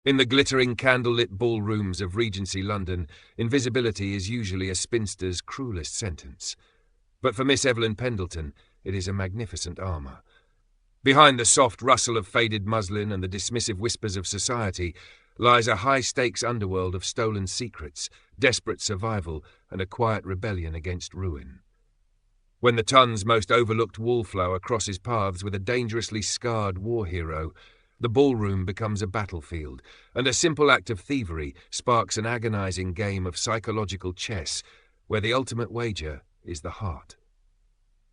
In the glittering candlelit ballrooms of Regency London, invisibility is usually a spinster's cruelest sentence. But for Miss Evelyn Pendelton, it is a magnificent armour. Behind the soft rustle of faded muslin and the dismissive whispers of society lies a high-stakes underworld of stolen secrets, desperate survival, and a quiet rebellion against ruin. When the Tun's most overlooked wallflower crosses paths with a dangerously scarred war hero, the ballroom becomes a battlefield, and a simple act of thievery sparks an agonizing game of psychological chess, where the ultimate wager is the heart.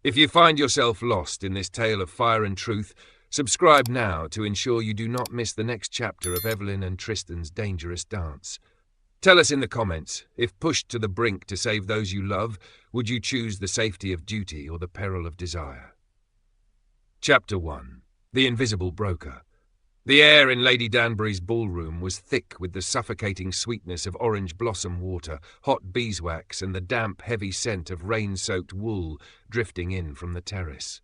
If you find yourself lost in this tale of fire and truth, subscribe now to ensure you do not miss the next chapter of Evelyn and Tristan's dangerous dance. Tell us in the comments, if pushed to the brink to save those you love, would you choose the safety of duty or the peril of desire? Chapter 1. The Invisible Broker. The air in Lady Danbury's ballroom was thick with the suffocating sweetness of orange blossom water, hot beeswax, and the damp, heavy scent of rain-soaked wool drifting in from the terrace.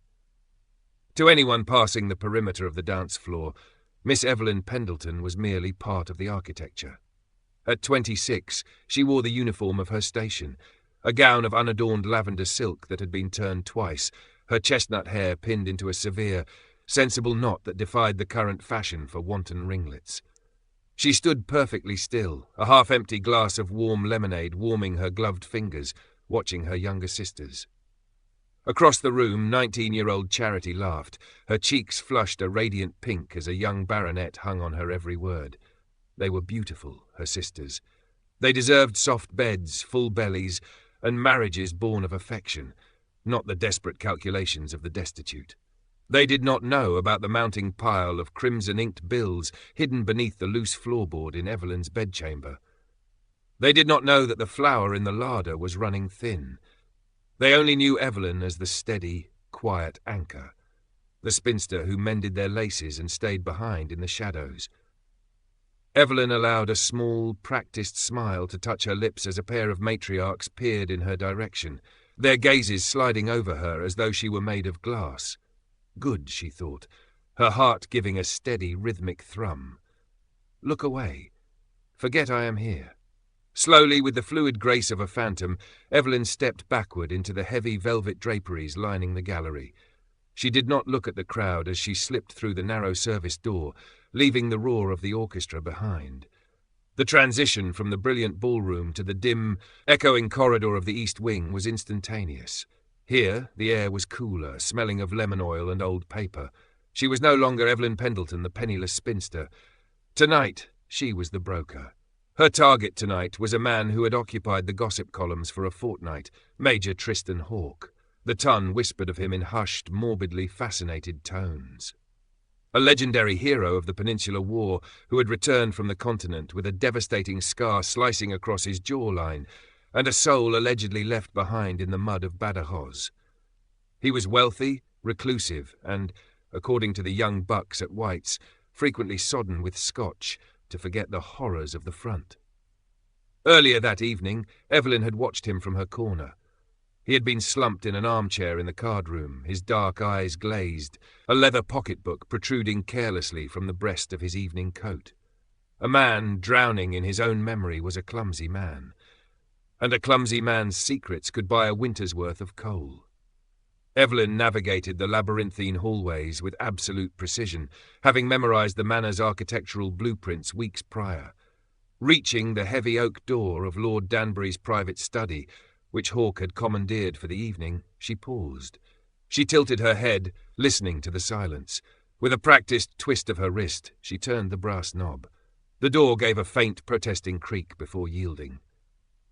To anyone passing the perimeter of the dance floor, Miss Evelyn Pendelton was merely part of the architecture. At 26, she wore the uniform of her station, a gown of unadorned lavender silk that had been turned twice, her chestnut hair pinned into a severe, sensible knot that defied the current fashion for wanton ringlets. She stood perfectly still, a half-empty glass of warm lemonade warming her gloved fingers, watching her younger sisters. Across the room, 19-year-old Charity laughed, her cheeks flushed a radiant pink as a young baronet hung on her every word. They were beautiful, her sisters. They deserved soft beds, full bellies, and marriages born of affection, not the desperate calculations of the destitute. They did not know about the mounting pile of crimson-inked bills hidden beneath the loose floorboard in Evelyn's bedchamber. They did not know that the flour in the larder was running thin. They only knew Evelyn as the steady, quiet anchor, the spinster who mended their laces and stayed behind in the shadows. Evelyn allowed a small, practiced smile to touch her lips as a pair of matriarchs peered in her direction, their gazes sliding over her as though she were made of glass. Good, she thought, her heart giving a steady, rhythmic thrum. Look away. Forget I am here. Slowly, with the fluid grace of a phantom, Evelyn stepped backward into the heavy velvet draperies lining the gallery. She did not look at the crowd as she slipped through the narrow service door, leaving the roar of the orchestra behind. The transition from the brilliant ballroom to the dim, echoing corridor of the East Wing was instantaneous. Here, the air was cooler, smelling of lemon oil and old paper. She was no longer Evelyn Pendelton, the penniless spinster. Tonight, she was the broker. Her target tonight was a man who had occupied the gossip columns for a fortnight, Major Tristan Hawke. The Tun whispered of him in hushed, morbidly fascinated tones. A legendary hero of the Peninsular War who had returned from the continent with a devastating scar slicing across his jawline, and a soul allegedly left behind in the mud of Badajoz. He was wealthy, reclusive, and, according to the young bucks at White's, frequently sodden with scotch to forget the horrors of the front. Earlier that evening, Evelyn had watched him from her corner. He had been slumped in an armchair in the card-room, his dark eyes glazed, a leather pocketbook protruding carelessly from the breast of his evening coat. A man drowning in his own memory was a clumsy man, and a clumsy man's secrets could buy a winter's worth of coal. Evelyn navigated the labyrinthine hallways with absolute precision, having memorized the manor's architectural blueprints weeks prior. Reaching the heavy oak door of Lord Danbury's private study, which Hawke had commandeered for the evening, she paused. She tilted her head, listening to the silence. With a practiced twist of her wrist, she turned the brass knob. The door gave a faint, protesting creak before yielding.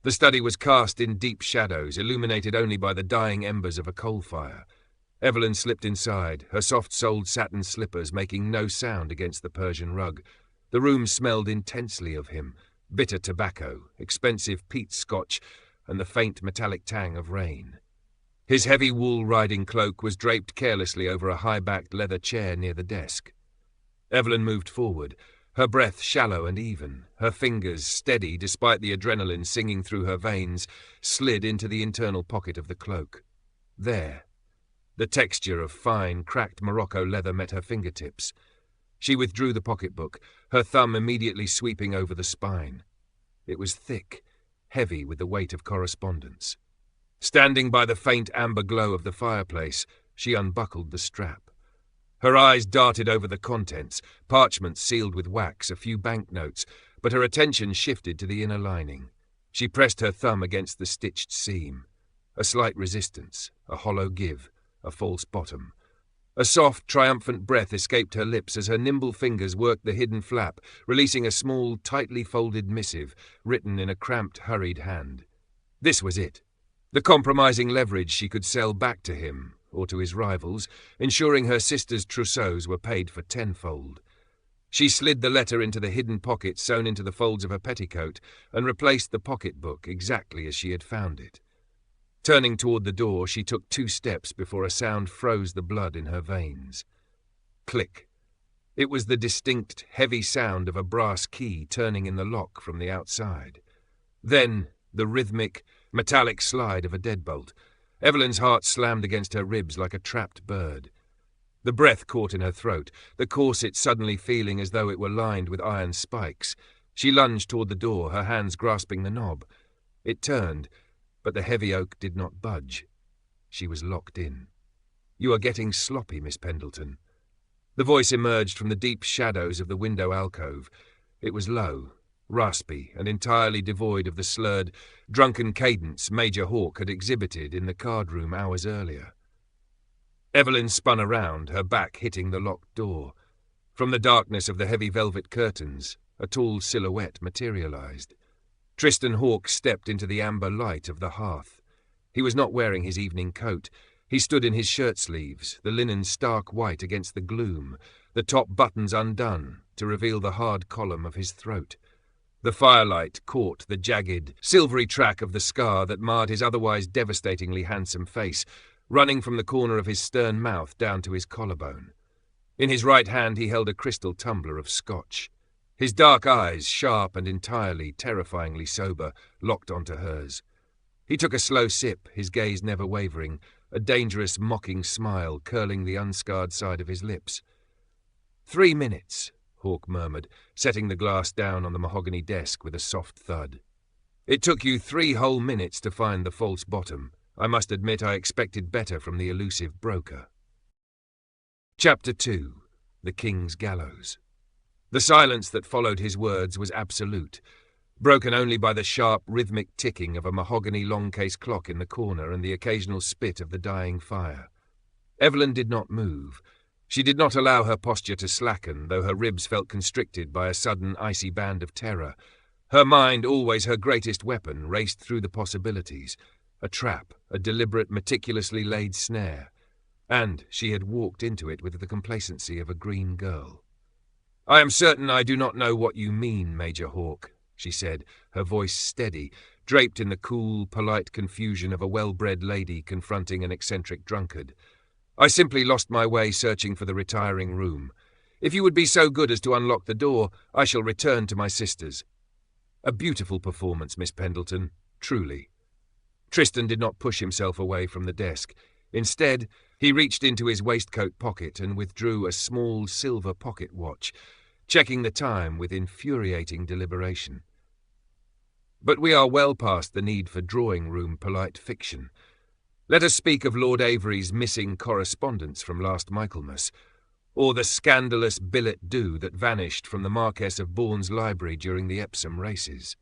The study was cast in deep shadows, illuminated only by the dying embers of a coal fire. Evelyn slipped inside, her soft-soled satin slippers making no sound against the Persian rug. The room smelled intensely of him, bitter tobacco, expensive peat scotch, and the faint metallic tang of rain. His heavy wool riding cloak was draped carelessly over a high-backed leather chair near the desk. Evelyn moved forward, her breath shallow and even, her fingers, steady despite the adrenaline singing through her veins, slid into the internal pocket of the cloak. There. The texture of fine, cracked Morocco leather met her fingertips. She withdrew the pocketbook, her thumb immediately sweeping over the spine. It was thick, heavy with the weight of correspondence. Standing by the faint amber glow of the fireplace, she unbuckled the strap. Her eyes darted over the contents, parchments sealed with wax, a few banknotes, but her attention shifted to the inner lining. She pressed her thumb against the stitched seam. A slight resistance, a hollow give, a false bottom. A soft, triumphant breath escaped her lips as her nimble fingers worked the hidden flap, releasing a small, tightly folded missive, written in a cramped, hurried hand. This was it. The compromising leverage she could sell back to him, or to his rivals, ensuring her sister's trousseaux were paid for tenfold. She slid the letter into the hidden pocket sewn into the folds of her petticoat and replaced the pocketbook exactly as she had found it. Turning toward the door, she took 2 steps before a sound froze the blood in her veins. Click. It was the distinct, heavy sound of a brass key turning in the lock from the outside. Then the rhythmic, metallic slide of a deadbolt. Evelyn's heart slammed against her ribs like a trapped bird. The breath caught in her throat, the corset suddenly feeling as though it were lined with iron spikes. She lunged toward the door, her hands grasping the knob. It turned, but the heavy oak did not budge. She was locked in. "You are getting sloppy, Miss Pendelton." The voice emerged from the deep shadows of the window alcove. It was low, raspy, and entirely devoid of the slurred, drunken cadence Major Hawke had exhibited in the card-room hours earlier. Evelyn spun around, her back hitting the locked door. From the darkness of the heavy velvet curtains, a tall silhouette materialized. Tristan Hawke stepped into the amber light of the hearth. He was not wearing his evening coat. He stood in his shirt sleeves, the linen stark white against the gloom, the top buttons undone to reveal the hard column of his throat. The firelight caught the jagged, silvery track of the scar that marred his otherwise devastatingly handsome face, running from the corner of his stern mouth down to his collarbone. In his right hand he held a crystal tumbler of scotch. His dark eyes, sharp and entirely, terrifyingly sober, locked onto hers. He took a slow sip, his gaze never wavering, a dangerous, mocking smile curling the unscarred side of his lips. 3 minutes, Hawke murmured, setting the glass down on the mahogany desk with a soft thud. "It took you 3 whole minutes to find the false bottom. I must admit I expected better from the elusive broker." Chapter 2. The King's Gallows. The silence that followed his words was absolute, broken only by the sharp, rhythmic ticking of a mahogany long-case clock in the corner and the occasional spit of the dying fire. Evelyn did not move. She did not allow her posture to slacken, though her ribs felt constricted by a sudden icy band of terror. Her mind, always her greatest weapon, raced through the possibilities. A trap, a deliberate, meticulously laid snare. And she had walked into it with the complacency of a green girl. "I am certain I do not know what you mean, Major Hawke," she said, her voice steady, draped in the cool, polite confusion of a well-bred lady confronting an eccentric drunkard. "I simply lost my way searching for the retiring room. If you would be so good as to unlock the door, I shall return to my sisters." "A beautiful performance, Miss Pendelton, truly." Tristan did not push himself away from the desk. Instead, he reached into his waistcoat pocket and withdrew a small silver pocket watch, checking the time with infuriating deliberation. "But we are well past the need for drawing-room polite fiction. Let us speak of Lord Avery's missing correspondence from last Michaelmas, or the scandalous billet-doux that vanished from the Marquess of Bourne's library during the Epsom races.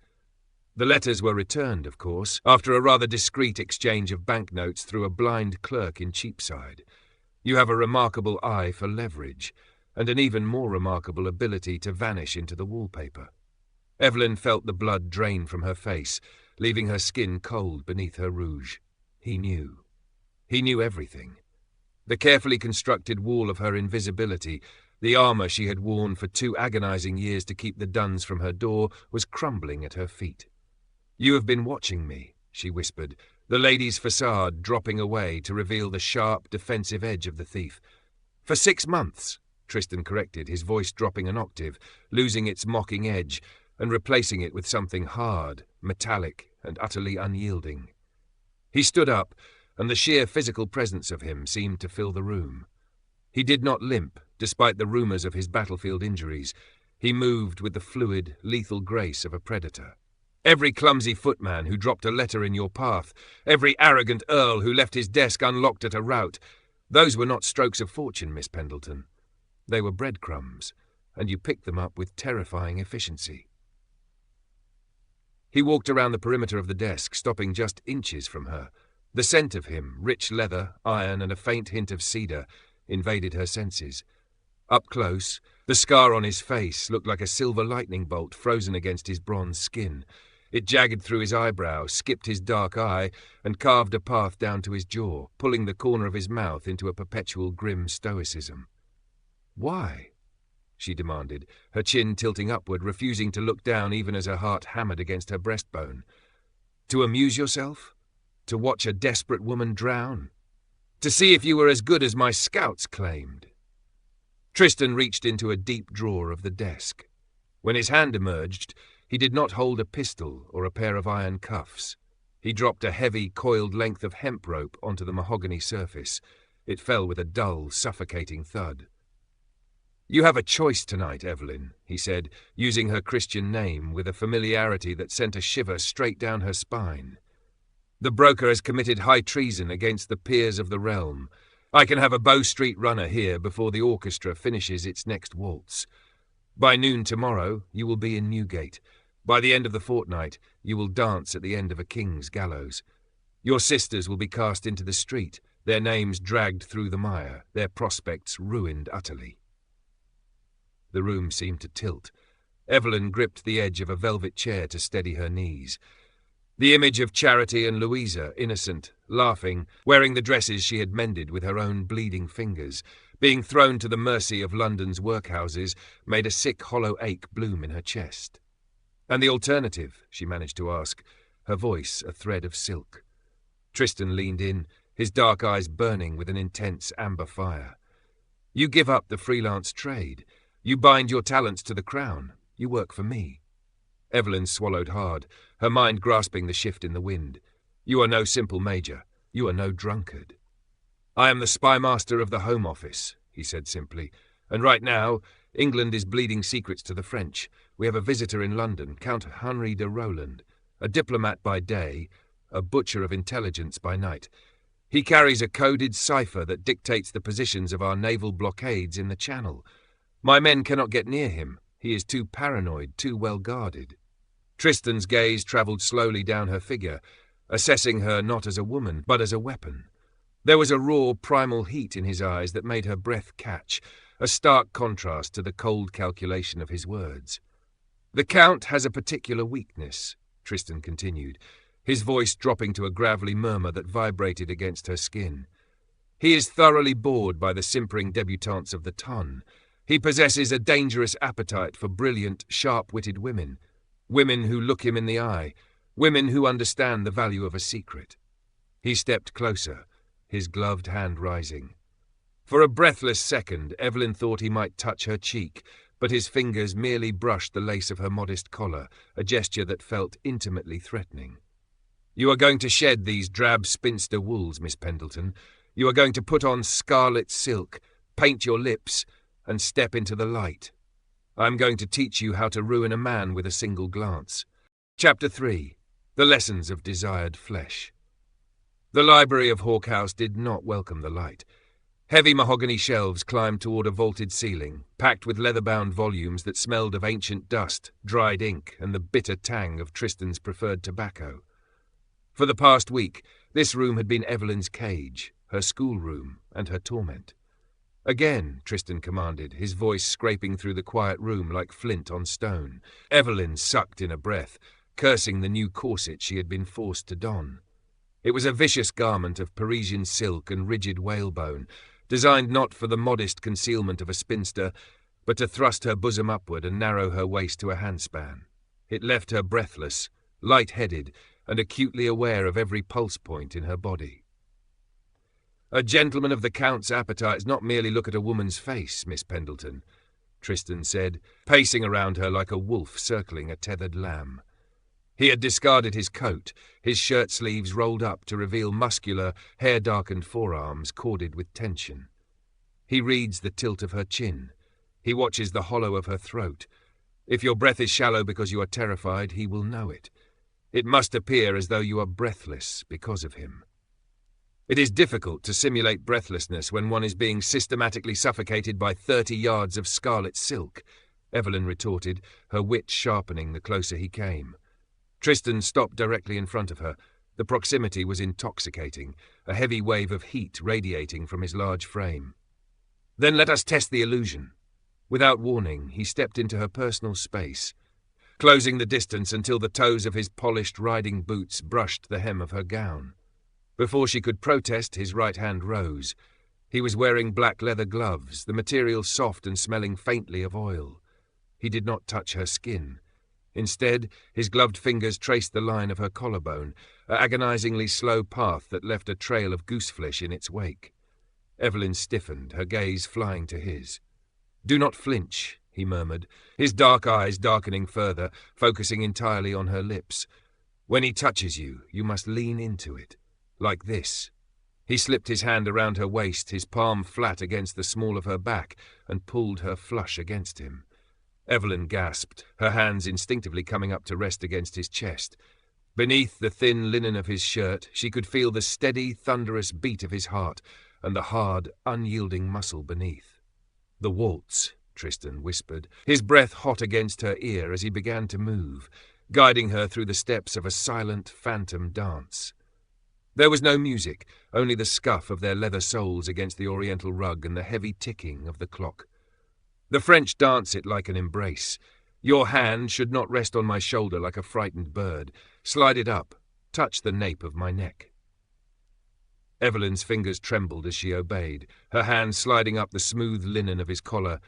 The letters were returned, of course, after a rather discreet exchange of banknotes through a blind clerk in Cheapside. You have a remarkable eye for leverage, and an even more remarkable ability to vanish into the wallpaper." Evelyn felt the blood drain from her face, leaving her skin cold beneath her rouge. He knew. He knew everything. The carefully constructed wall of her invisibility, the armour she had worn for 2 agonizing years to keep the duns from her door, was crumbling at her feet. "You have been watching me," she whispered, the lady's facade dropping away to reveal the sharp, defensive edge of the thief. "For 6 months," Tristan corrected, his voice dropping an octave, losing its mocking edge, and replacing it with something hard, metallic, and utterly unyielding. He stood up, and the sheer physical presence of him seemed to fill the room. He did not limp, despite the rumours of his battlefield injuries. He moved with the fluid, lethal grace of a predator. Every clumsy footman who dropped a letter in your path, every arrogant earl who left his desk unlocked at a rout, those were not strokes of fortune, Miss Pendelton. They were breadcrumbs, and you picked them up with terrifying efficiency. He walked around the perimeter of the desk, stopping just inches from her. The scent of him, rich leather, iron, and a faint hint of cedar, invaded her senses. Up close, the scar on his face looked like a silver lightning bolt frozen against his bronze skin. It jagged through his eyebrow, skipped his dark eye, and carved a path down to his jaw, pulling the corner of his mouth into a perpetual grim stoicism. "Why?" she demanded, her chin tilting upward, refusing to look down even as her heart hammered against her breastbone. "To amuse yourself? To watch a desperate woman drown? To see if you were as good as my scouts claimed?" Tristan reached into a deep drawer of the desk. When his hand emerged, he did not hold a pistol or a pair of iron cuffs. He dropped a heavy, coiled length of hemp rope onto the mahogany surface. It fell with a dull, suffocating thud. "You have a choice tonight, Evelyn," he said, using her Christian name with a familiarity that sent a shiver straight down her spine. "The broker has committed high treason against the peers of the realm. I can have a Bow Street runner here before the orchestra finishes its next waltz. By noon tomorrow, you will be in Newgate. By the end of the fortnight, you will dance at the end of a king's gallows. Your sisters will be cast into the street, their names dragged through the mire, their prospects ruined utterly." The room seemed to tilt. Evelyn gripped the edge of a velvet chair to steady her knees. The image of Charity and Louisa, innocent, laughing, wearing the dresses she had mended with her own bleeding fingers, being thrown to the mercy of London's workhouses, made a sick hollow ache bloom in her chest. "And the alternative?" she managed to ask, her voice a thread of silk. Tristan leaned in, his dark eyes burning with an intense amber fire. "You give up the freelance trade. You bind your talents to the crown. You work for me." Evelyn swallowed hard, her mind grasping the shift in the wind. "You are no simple major. You are no drunkard." "I am the Spymaster of the Home Office," he said simply. "And right now, England is bleeding secrets to the French. We have a visitor in London, Count Henri de Roland, a diplomat by day, a butcher of intelligence by night. He carries a coded cipher that dictates the positions of our naval blockades in the Channel. My men cannot get near him. He is too paranoid, too well guarded." Tristan's gaze travelled slowly down her figure, assessing her not as a woman, but as a weapon. There was a raw, primal heat in his eyes that made her breath catch, a stark contrast to the cold calculation of his words. "The Count has a particular weakness," Tristan continued, his voice dropping to a gravelly murmur that vibrated against her skin. "He is thoroughly bored by the simpering debutantes of the ton. He possesses a dangerous appetite for brilliant, sharp-witted women, women who look him in the eye, women who understand the value of a secret." He stepped closer, his gloved hand rising. For a breathless second, Evelyn thought he might touch her cheek, but his fingers merely brushed the lace of her modest collar, a gesture that felt intimately threatening. "You are going to shed these drab spinster wools, Miss Pendelton. You are going to put on scarlet silk, paint your lips, and step into the light. I am going to teach you how to ruin a man with a single glance." Chapter 3. The Lessons of Desired Flesh. The library of Hawke House did not welcome the light. Heavy mahogany shelves climbed toward a vaulted ceiling, packed with leather-bound volumes that smelled of ancient dust, dried ink, and the bitter tang of Tristan's preferred tobacco. For the past week, this room had been Evelyn's cage, her schoolroom, and her torment. "Again," Tristan commanded, his voice scraping through the quiet room like flint on stone. Evelyn sucked in a breath, cursing the new corset she had been forced to don. It was a vicious garment of Parisian silk and rigid whalebone, designed not for the modest concealment of a spinster, but to thrust her bosom upward and narrow her waist to a handspan. It left her breathless, light-headed, and acutely aware of every pulse point in her body. "A gentleman of the Count's appetites not merely look at a woman's face, Miss Pendelton," Tristan said, pacing around her like a wolf circling a tethered lamb. He had discarded his coat, his shirt sleeves rolled up to reveal muscular, hair-darkened forearms corded with tension. He reads the tilt of her chin. He watches the hollow of her throat, If your breath is shallow because you are terrified, he will know it. It must appear as though you are breathless because of him. It is difficult to simulate breathlessness when one is being systematically suffocated by 30 yards of scarlet silk, Evelyn retorted, her wit sharpening the closer he came. Tristan stopped directly in front of her. The proximity was intoxicating, a heavy wave of heat radiating from his large frame. Then let us test the illusion. Without warning, he stepped into her personal space, closing the distance until the toes of his polished riding boots brushed the hem of her gown. Before she could protest, his right hand rose. He was wearing black leather gloves, the material soft and smelling faintly of oil. He did not touch her skin. Instead, his gloved fingers traced the line of her collarbone, an agonizingly slow path that left a trail of gooseflesh in its wake. Evelyn stiffened, her gaze flying to his. "Do not flinch," he murmured, his dark eyes darkening further, focusing entirely on her lips. "When he touches you, you must lean into it. Like this." He slipped his hand around her waist, his palm flat against the small of her back, and pulled her flush against him. Evelyn gasped, her hands instinctively coming up to rest against his chest. Beneath the thin linen of his shirt, she could feel the steady, thunderous beat of his heart and the hard, unyielding muscle beneath. "The waltz," Tristan whispered, his breath hot against her ear as he began to move, guiding her through the steps of a silent, phantom dance. There was no music, only the scuff of their leather soles against the oriental rug and the heavy ticking of the clock. "The French dance it like an embrace. Your hand should not rest on my shoulder like a frightened bird. Slide it up. Touch the nape of my neck." Evelyn's fingers trembled as she obeyed, her hand sliding up the smooth linen of his collar,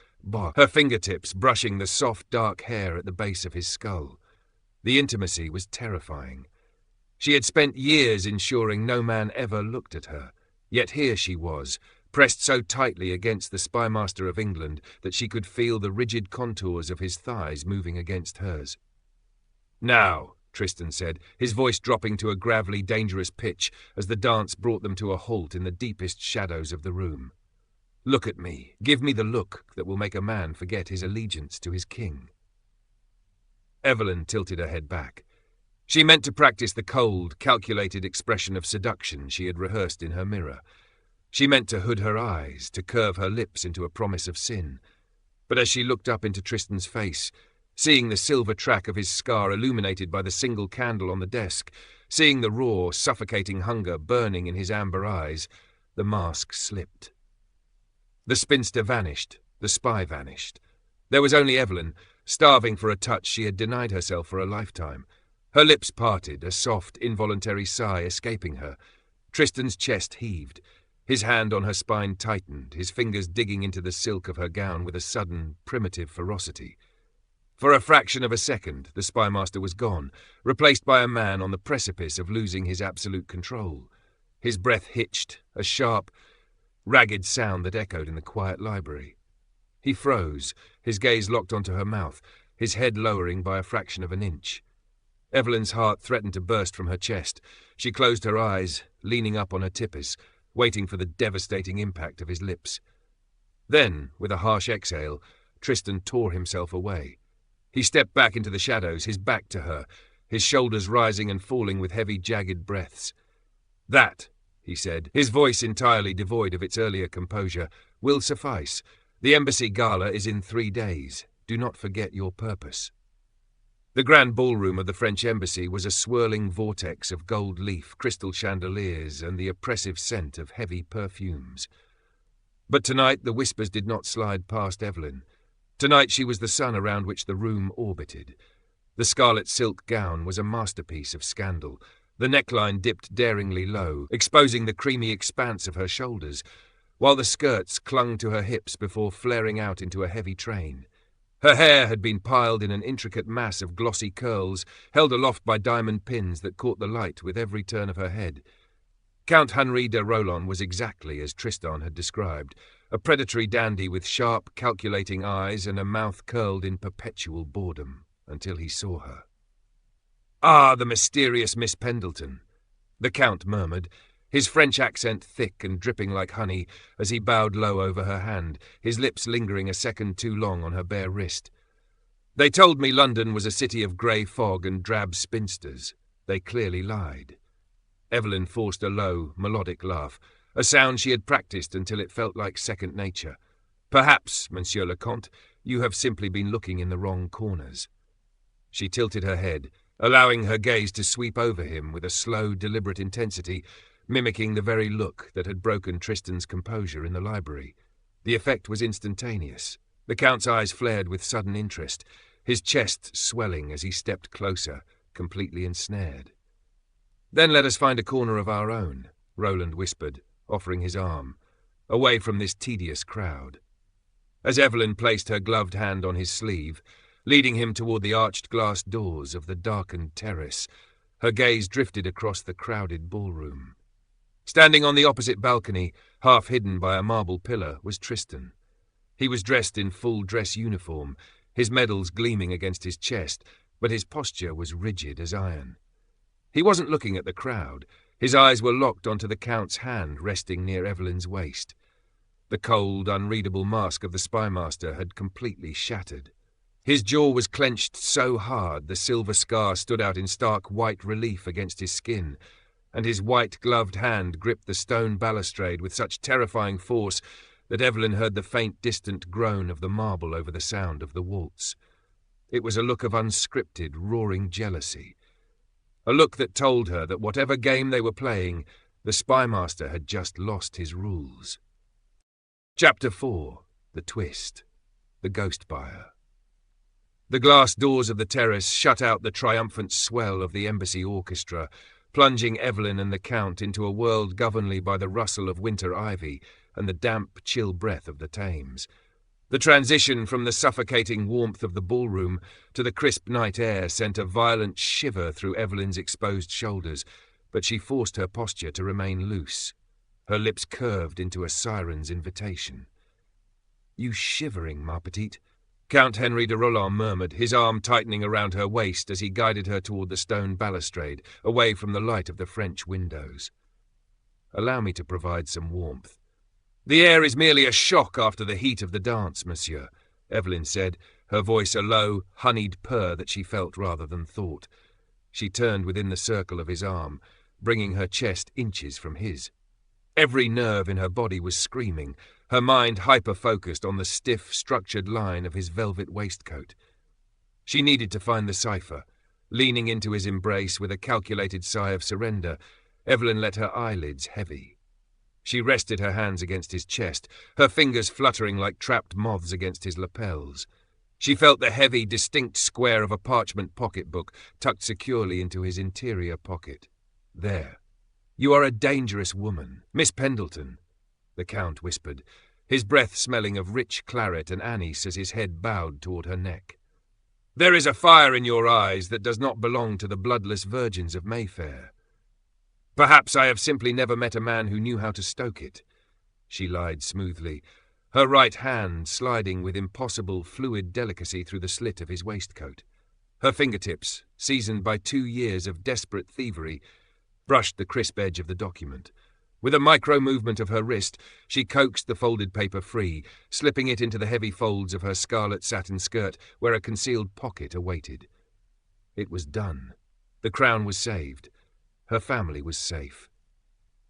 her fingertips brushing the soft dark hair at the base of his skull. The intimacy was terrifying. She had spent years ensuring no man ever looked at her, yet here she was, pressed so tightly against the Spymaster of England that she could feel the rigid contours of his thighs moving against hers. "Now," Tristan said, his voice dropping to a gravelly, dangerous pitch as the dance brought them to a halt in the deepest shadows of the room. "Look at me. Give me the look that will make a man forget his allegiance to his king." Evelyn tilted her head back. She meant to practice the cold, calculated expression of seduction she had rehearsed in her mirror. She meant to hood her eyes, to curve her lips into a promise of sin. But as she looked up into Tristan's face, seeing the silver track of his scar illuminated by the single candle on the desk, seeing the raw, suffocating hunger burning in his amber eyes, the mask slipped. The spinster vanished, the spy vanished. There was only Evelyn, starving for a touch she had denied herself for a lifetime. Her lips parted, a soft, involuntary sigh escaping her. Tristan's chest heaved. His hand on her spine tightened, his fingers digging into the silk of her gown with a sudden, primitive ferocity. For a fraction of a second, the Spymaster was gone, replaced by a man on the precipice of losing his absolute control. His breath hitched, a sharp, ragged sound that echoed in the quiet library. He froze, his gaze locked onto her mouth, his head lowering by a fraction of an inch. Evelyn's heart threatened to burst from her chest. She closed her eyes, leaning up on her tippers, waiting for the devastating impact of his lips. Then, with a harsh exhale, Tristan tore himself away. He stepped back into the shadows, his back to her, his shoulders rising and falling with heavy, jagged breaths. "That," he said, his voice entirely devoid of its earlier composure, "will suffice. The embassy gala is in 3 days. Do not forget your purpose." The grand ballroom of the French embassy was a swirling vortex of gold leaf, crystal chandeliers, and the oppressive scent of heavy perfumes. But tonight the whispers did not slide past Evelyn. Tonight she was the sun around which the room orbited. The scarlet silk gown was a masterpiece of scandal. The neckline dipped daringly low, exposing the creamy expanse of her shoulders, while the skirts clung to her hips before flaring out into a heavy train. Her hair had been piled in an intricate mass of glossy curls, held aloft by diamond pins that caught the light with every turn of her head. Count Henri de Roland was exactly as Tristan had described, a predatory dandy with sharp, calculating eyes and a mouth curled in perpetual boredom, until he saw her. "Ah, the mysterious Miss Pendelton," the Count murmured, his French accent thick and dripping like honey as he bowed low over her hand, his lips lingering a second too long on her bare wrist. They told me London was a city of grey fog and drab spinsters. They clearly lied. Evelyn forced a low, melodic laugh, a sound she had practiced until it felt like second nature. Perhaps, Monsieur le Comte, you have simply been looking in the wrong corners. She tilted her head, allowing her gaze to sweep over him with a slow, deliberate intensity, mimicking the very look that had broken Tristan's composure in the library. The effect was instantaneous. The Count's eyes flared with sudden interest, his chest swelling as he stepped closer, completely ensnared. "Then let us find a corner of our own," Roland whispered, offering his arm, "away from this tedious crowd." As Evelyn placed her gloved hand on his sleeve, leading him toward the arched glass doors of the darkened terrace, her gaze drifted across the crowded ballroom. Standing on the opposite balcony, half hidden by a marble pillar, was Tristan. He was dressed in full dress uniform, his medals gleaming against his chest, but his posture was rigid as iron. He wasn't looking at the crowd. His eyes were locked onto the Count's hand resting near Evelyn's waist. The cold, unreadable mask of the Spymaster had completely shattered. His jaw was clenched so hard the silver scar stood out in stark white relief against his skin, and his white-gloved hand gripped the stone balustrade with such terrifying force that Evelyn heard the faint, distant groan of the marble over the sound of the waltz. It was a look of unscripted, roaring jealousy. A look that told her that whatever game they were playing, the Spymaster had just lost his rules. Chapter 4. The Twist. The Ghost Buyer. The glass doors of the terrace shut out the triumphant swell of the embassy orchestra, plunging Evelyn and the Count into a world governed by the rustle of winter ivy and the damp, chill breath of the Thames. The transition from the suffocating warmth of the ballroom to the crisp night air sent a violent shiver through Evelyn's exposed shoulders, but she forced her posture to remain loose. Her lips curved into a siren's invitation. "You shivering, ma petite," Count Henry de Roland murmured, his arm tightening around her waist as he guided her toward the stone balustrade, away from the light of the French windows. "Allow me to provide some warmth." "The air is merely a shock after the heat of the dance, monsieur," Evelyn said, her voice a low, honeyed purr that she felt rather than thought. She turned within the circle of his arm, bringing her chest inches from his. Every nerve in her body was screaming, her mind hyper-focused on the stiff, structured line of his velvet waistcoat. She needed to find the cipher. Leaning into his embrace with a calculated sigh of surrender, Evelyn let her eyelids heavy. She rested her hands against his chest, her fingers fluttering like trapped moths against his lapels. She felt the heavy, distinct square of a parchment pocketbook tucked securely into his interior pocket. There. "You are a dangerous woman, Miss Pendelton," the Count whispered, his breath smelling of rich claret and anise as his head bowed toward her neck. "There is a fire in your eyes that does not belong to the bloodless virgins of Mayfair. Perhaps I have simply never met a man who knew how to stoke it," she lied smoothly, her right hand sliding with impossible fluid delicacy through the slit of his waistcoat. Her fingertips, seasoned by 2 years of desperate thievery, brushed the crisp edge of the document. With a micro-movement of her wrist, she coaxed the folded paper free, slipping it into the heavy folds of her scarlet satin skirt where a concealed pocket awaited. It was done. The crown was saved. Her family was safe.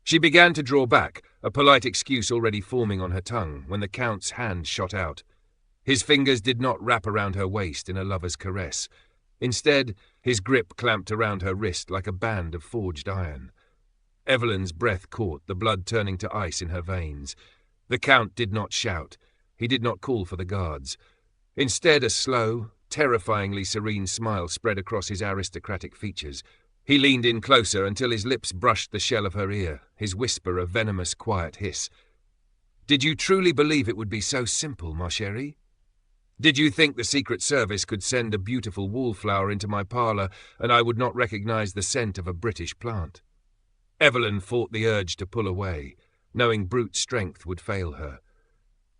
She began to draw back, a polite excuse already forming on her tongue, when the Count's hand shot out. His fingers did not wrap around her waist in a lover's caress. Instead, his grip clamped around her wrist like a band of forged iron. Evelyn's breath caught, the blood turning to ice in her veins. The Count did not shout. He did not call for the guards. Instead, a slow, terrifyingly serene smile spread across his aristocratic features. He leaned in closer until his lips brushed the shell of her ear, his whisper a venomous, quiet hiss. "Did you truly believe it would be so simple, ma chérie? Did you think the Secret Service could send a beautiful wallflower into my parlour and I would not recognise the scent of a British plant?" Evelyn fought the urge to pull away, knowing brute strength would fail her.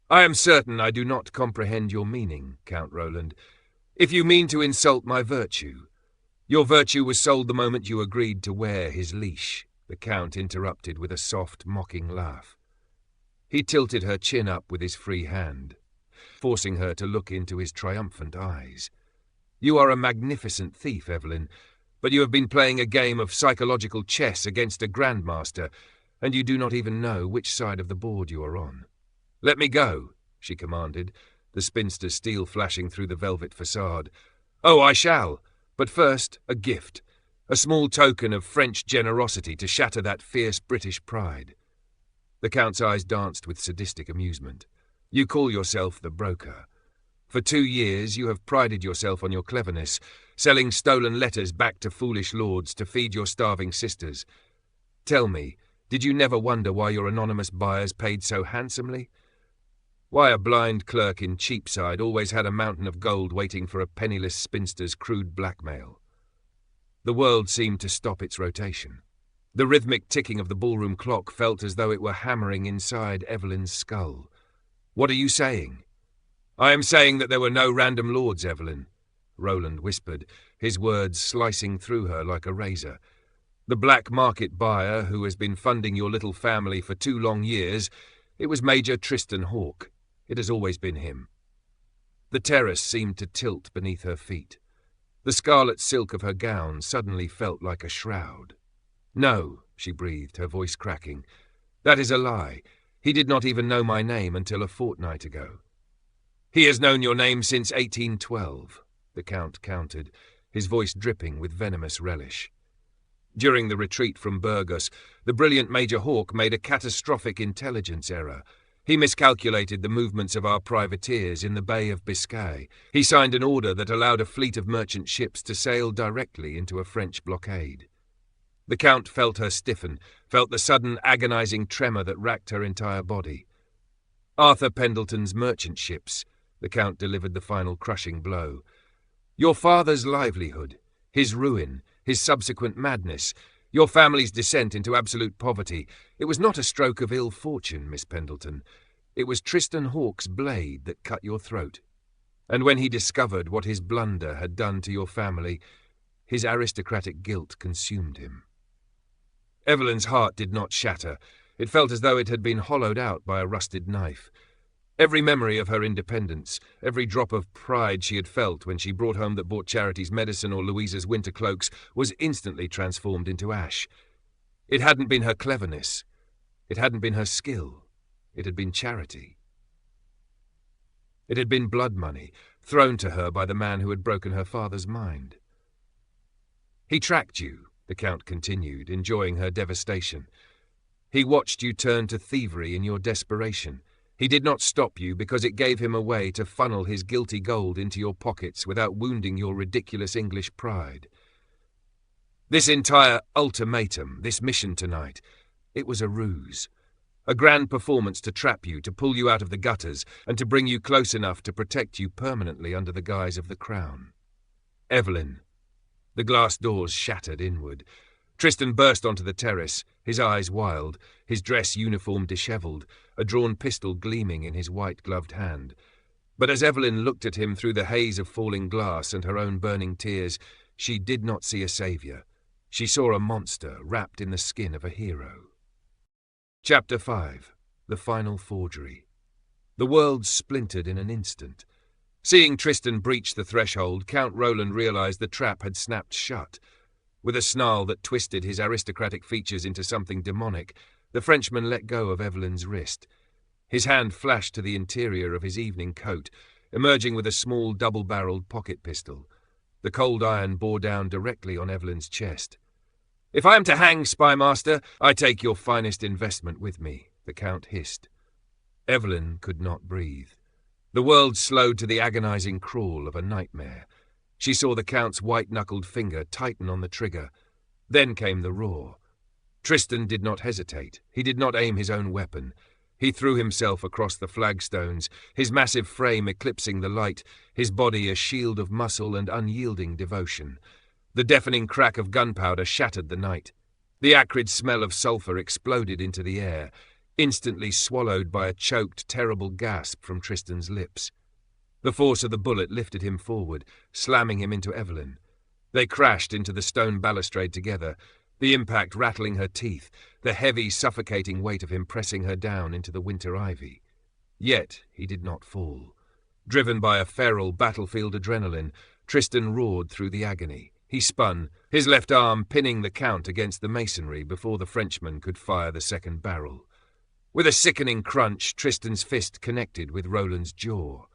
"I am certain I do not comprehend your meaning, Count Roland. If you mean to insult my virtue, your virtue was sold the moment you agreed to wear his leash," the Count interrupted with a soft, mocking laugh. He tilted her chin up with his free hand, forcing her to look into his triumphant eyes. You are a magnificent thief, Evelyn, but you have been playing a game of psychological chess against a grandmaster, and you do not even know which side of the board you are on. Let me go, she commanded, the spinster's steel flashing through the velvet facade. Oh, I shall, but first, a gift. A small token of French generosity to shatter that fierce British pride. The Count's eyes danced with sadistic amusement. You call yourself the broker. For 2 years you have prided yourself on your cleverness, selling stolen letters back to foolish lords to feed your starving sisters. Tell me, did you never wonder why your anonymous buyers paid so handsomely? Why a blind clerk in Cheapside always had a mountain of gold waiting for a penniless spinster's crude blackmail? The world seemed to stop its rotation. The rhythmic ticking of the ballroom clock felt as though it were hammering inside Evelyn's skull. What are you saying? I am saying that there were no random lords, Evelyn, Roland whispered, his words slicing through her like a razor. The black market buyer who has been funding your little family for 2 long years, it was Major Tristan Hawke. It has always been him. The terrace seemed to tilt beneath her feet. The scarlet silk of her gown suddenly felt like a shroud. No, she breathed, her voice cracking. That is a lie. He did not even know my name until a fortnight ago. He has known your name since 1812, the Count countered, his voice dripping with venomous relish. During the retreat from Burgos, the brilliant Major Hawke made a catastrophic intelligence error. He miscalculated the movements of our privateers in the Bay of Biscay. He signed an order that allowed a fleet of merchant ships to sail directly into a French blockade. The Count felt her stiffen, felt the sudden agonizing tremor that racked her entire body. Arthur Pendleton's merchant ships, the Count delivered the final crushing blow. Your father's livelihood, his ruin, his subsequent madness, your family's descent into absolute poverty. It was not a stroke of ill fortune, Miss Pendleton. It was Tristan Hawke's blade that cut your throat. And when he discovered what his blunder had done to your family, his aristocratic guilt consumed him. Evelyn's heart did not shatter. It felt as though it had been hollowed out by a rusted knife. Every memory of her independence, every drop of pride she had felt when she brought home that bought Charity's medicine or Louisa's winter cloaks was instantly transformed into ash. It hadn't been her cleverness. It hadn't been her skill. It had been Charity. It had been blood money, thrown to her by the man who had broken her father's mind. He tracked you, the Count continued, enjoying her devastation. He watched you turn to thievery in your desperation. He did not stop you because it gave him a way to funnel his guilty gold into your pockets without wounding your ridiculous English pride. This entire ultimatum, this mission tonight, it was a ruse. A grand performance to trap you, to pull you out of the gutters, and to bring you close enough to protect you permanently under the guise of the crown. Evelyn. The glass doors shattered inward. Tristan burst onto the terrace, his eyes wild, his dress uniform dishevelled, a drawn pistol gleaming in his white-gloved hand. But as Evelyn looked at him through the haze of falling glass and her own burning tears, she did not see a saviour. She saw a monster wrapped in the skin of a hero. Chapter 5. The Final Forgery. The world splintered in an instant. Seeing Tristan breach the threshold, Count Roland realised the trap had snapped shut. With a snarl that twisted his aristocratic features into something demonic, the Frenchman let go of Evelyn's wrist. His hand flashed to the interior of his evening coat, emerging with a small double-barreled pocket pistol. The cold iron bore down directly on Evelyn's chest. "If I am to hang, Spymaster, I take your finest investment with me," the Count hissed. Evelyn could not breathe. The world slowed to the agonizing crawl of a nightmare. She saw the Count's white-knuckled finger tighten on the trigger. Then came the roar. Tristan did not hesitate. He did not aim his own weapon. He threw himself across the flagstones, his massive frame eclipsing the light, his body a shield of muscle and unyielding devotion. The deafening crack of gunpowder shattered the night. The acrid smell of sulphur exploded into the air, instantly swallowed by a choked, terrible gasp from Tristan's lips. The force of the bullet lifted him forward, slamming him into Evelyn. They crashed into the stone balustrade together, the impact rattling her teeth, the heavy, suffocating weight of him pressing her down into the winter ivy. Yet he did not fall. Driven by a feral battlefield adrenaline, Tristan roared through the agony. He spun, his left arm pinning the Count against the masonry before the Frenchman could fire the second barrel. With a sickening crunch, Tristan's fist connected with Roland's jaw.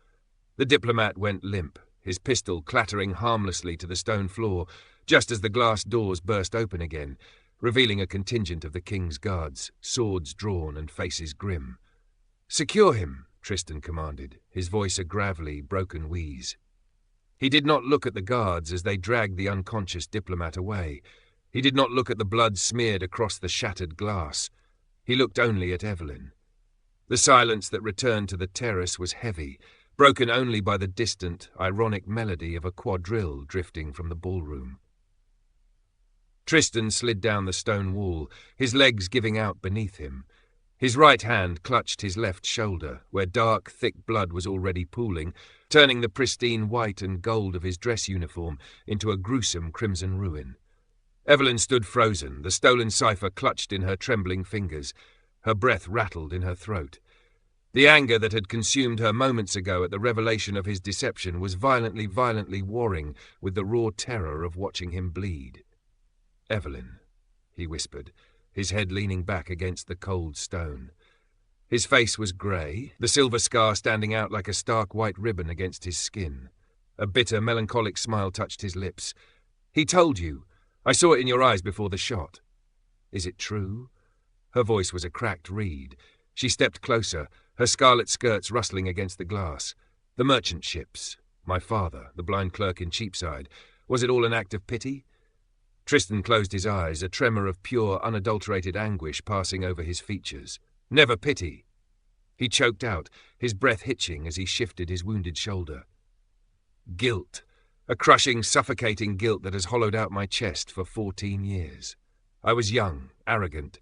The diplomat went limp, his pistol clattering harmlessly to the stone floor, just as the glass doors burst open again, revealing a contingent of the King's guards, swords drawn and faces grim. "Secure him," Tristan commanded, his voice a gravelly, broken wheeze. He did not look at the guards as they dragged the unconscious diplomat away. He did not look at the blood smeared across the shattered glass. He looked only at Evelyn. The silence that returned to the terrace was heavy, broken only by the distant, ironic melody of a quadrille drifting from the ballroom. Tristan slid down the stone wall, his legs giving out beneath him. His right hand clutched his left shoulder, where dark, thick blood was already pooling, turning the pristine white and gold of his dress uniform into a gruesome crimson ruin. Evelyn stood frozen, the stolen cipher clutched in her trembling fingers. Her breath rattled in her throat. The anger that had consumed her moments ago at the revelation of his deception was violently warring with the raw terror of watching him bleed. "Evelyn," he whispered, his head leaning back against the cold stone. His face was grey, the silver scar standing out like a stark white ribbon against his skin. A bitter, melancholic smile touched his lips. "He told you. I saw it in your eyes before the shot. Is it true?" Her voice was a cracked reed. She stepped closer, her scarlet skirts rustling against the glass. "The merchant ships, my father, the blind clerk in Cheapside. Was it all an act of pity?" Tristan closed his eyes, a tremor of pure, unadulterated anguish passing over his features. "Never pity." He choked out, his breath hitching as he shifted his wounded shoulder. "Guilt. A crushing, suffocating guilt that has hollowed out my chest for 14 years. I was young, arrogant.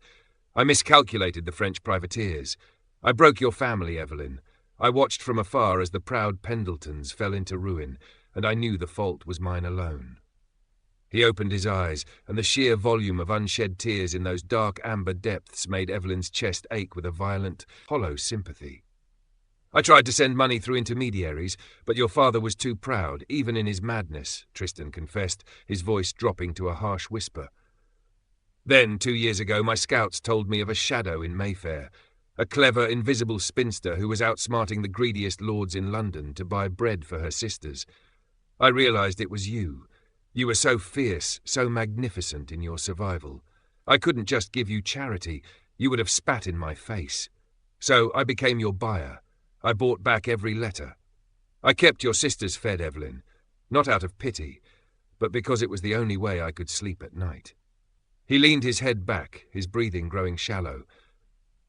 I miscalculated the French privateers. I broke your family, Evelyn. I watched from afar as the proud Pendeltons fell into ruin, and I knew the fault was mine alone." He opened his eyes, and the sheer volume of unshed tears in those dark amber depths made Evelyn's chest ache with a violent, hollow sympathy. "I tried to send money through intermediaries, but your father was too proud, even in his madness," Tristan confessed, his voice dropping to a harsh whisper. "Then, 2 years ago, my scouts told me of a shadow in Mayfair, a clever, invisible spinster who was outsmarting the greediest lords in London to buy bread for her sisters. I realized it was you. You were so fierce, so magnificent in your survival. I couldn't just give you charity, you would have spat in my face. So I became your buyer. I bought back every letter. I kept your sisters fed, Evelyn, not out of pity, but because it was the only way I could sleep at night." He leaned his head back, his breathing growing shallow.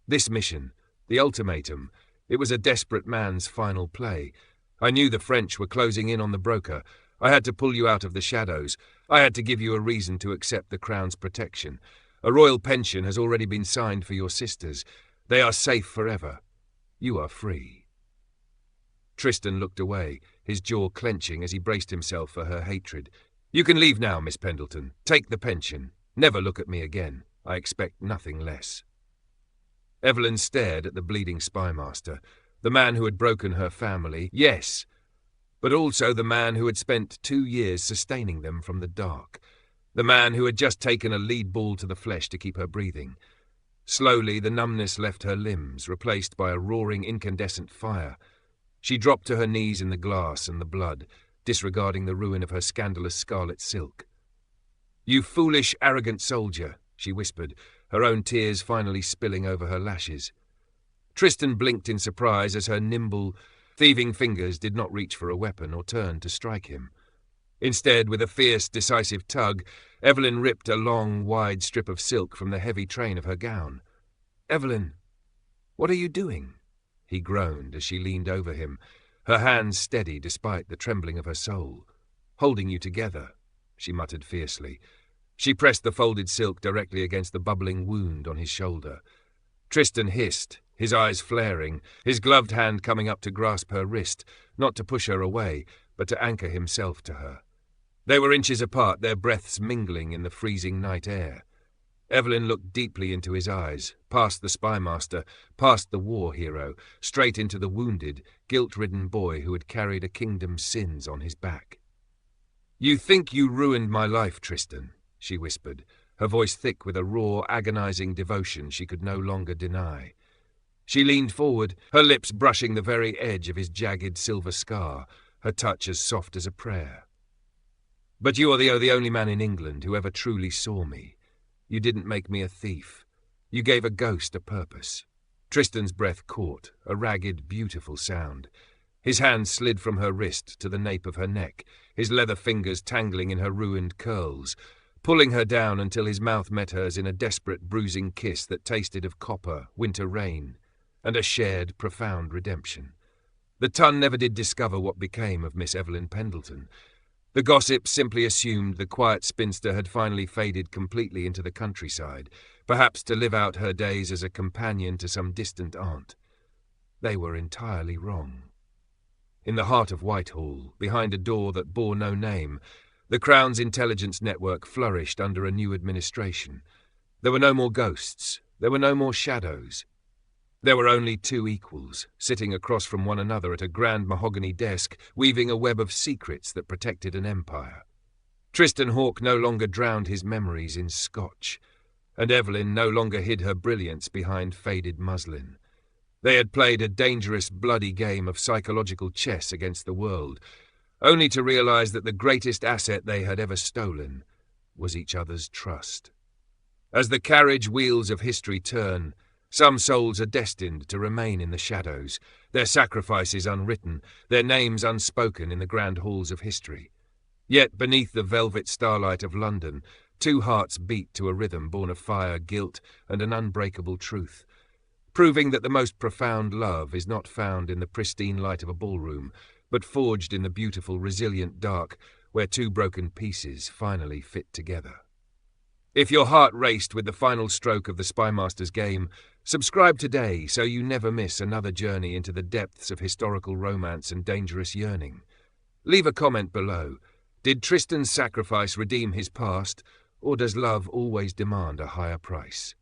"This mission, the ultimatum, it was a desperate man's final play. I knew the French were closing in on the broker. I had to pull you out of the shadows. I had to give you a reason to accept the Crown's protection. A royal pension has already been signed for your sisters. They are safe forever. You are free." Tristan looked away, his jaw clenching as he braced himself for her hatred. "You can leave now, Miss Pendelton. Take the pension. Never look at me again. I expect nothing less." Evelyn stared at the bleeding Spymaster, the man who had broken her family, yes, but also the man who had spent 2 years sustaining them from the dark, the man who had just taken a lead ball to the flesh to keep her breathing. Slowly the numbness left her limbs, replaced by a roaring incandescent fire. She dropped to her knees in the glass and the blood, disregarding the ruin of her scandalous scarlet silk. "You foolish, arrogant soldier," she whispered, her own tears finally spilling over her lashes. Tristan blinked in surprise as her nimble, thieving fingers did not reach for a weapon or turn to strike him. Instead, with a fierce, decisive tug, Evelyn ripped a long, wide strip of silk from the heavy train of her gown. "Evelyn, what are you doing?" he groaned as she leaned over him, her hands steady despite the trembling of her soul. "Holding you together," she muttered fiercely. She pressed the folded silk directly against the bubbling wound on his shoulder. Tristan hissed, his eyes flaring, his gloved hand coming up to grasp her wrist, not to push her away, but to anchor himself to her. They were inches apart, their breaths mingling in the freezing night air. Evelyn looked deeply into his eyes, past the Spymaster, past the war hero, straight into the wounded, guilt-ridden boy who had carried a kingdom's sins on his back. "You think you ruined my life, Tristan," she whispered, her voice thick with a raw, agonizing devotion she could no longer deny. She leaned forward, her lips brushing the very edge of his jagged silver scar, her touch as soft as a prayer. "But you are the only man in England who ever truly saw me. You didn't make me a thief. You gave a ghost a purpose." Tristan's breath caught, a ragged, beautiful sound. His hand slid from her wrist to the nape of her neck, his leather fingers tangling in her ruined curls, pulling her down until his mouth met hers in a desperate, bruising kiss that tasted of copper, winter rain, and a shared, profound redemption. The Ton never did discover what became of Miss Evelyn Pendelton. The gossip simply assumed the quiet spinster had finally faded completely into the countryside, perhaps to live out her days as a companion to some distant aunt. They were entirely wrong. In the heart of Whitehall, behind a door that bore no name, the Crown's intelligence network flourished under a new administration. There were no more ghosts. There were no more shadows. There were only two equals, sitting across from one another at a grand mahogany desk, weaving a web of secrets that protected an empire. Tristan Hawke no longer drowned his memories in scotch, and Evelyn no longer hid her brilliance behind faded muslin. They had played a dangerous, bloody game of psychological chess against the world, only to realize that the greatest asset they had ever stolen was each other's trust. As the carriage wheels of history turn, some souls are destined to remain in the shadows, their sacrifices unwritten, their names unspoken in the grand halls of history. Yet beneath the velvet starlight of London, two hearts beat to a rhythm born of fire, guilt, and an unbreakable truth, proving that the most profound love is not found in the pristine light of a ballroom, but forged in the beautiful, resilient dark where two broken pieces finally fit together. If your heart raced with the final stroke of the Spymaster's game, subscribe today so you never miss another journey into the depths of historical romance and dangerous yearning. Leave a comment below. Did Tristan's sacrifice redeem his past, or does love always demand a higher price?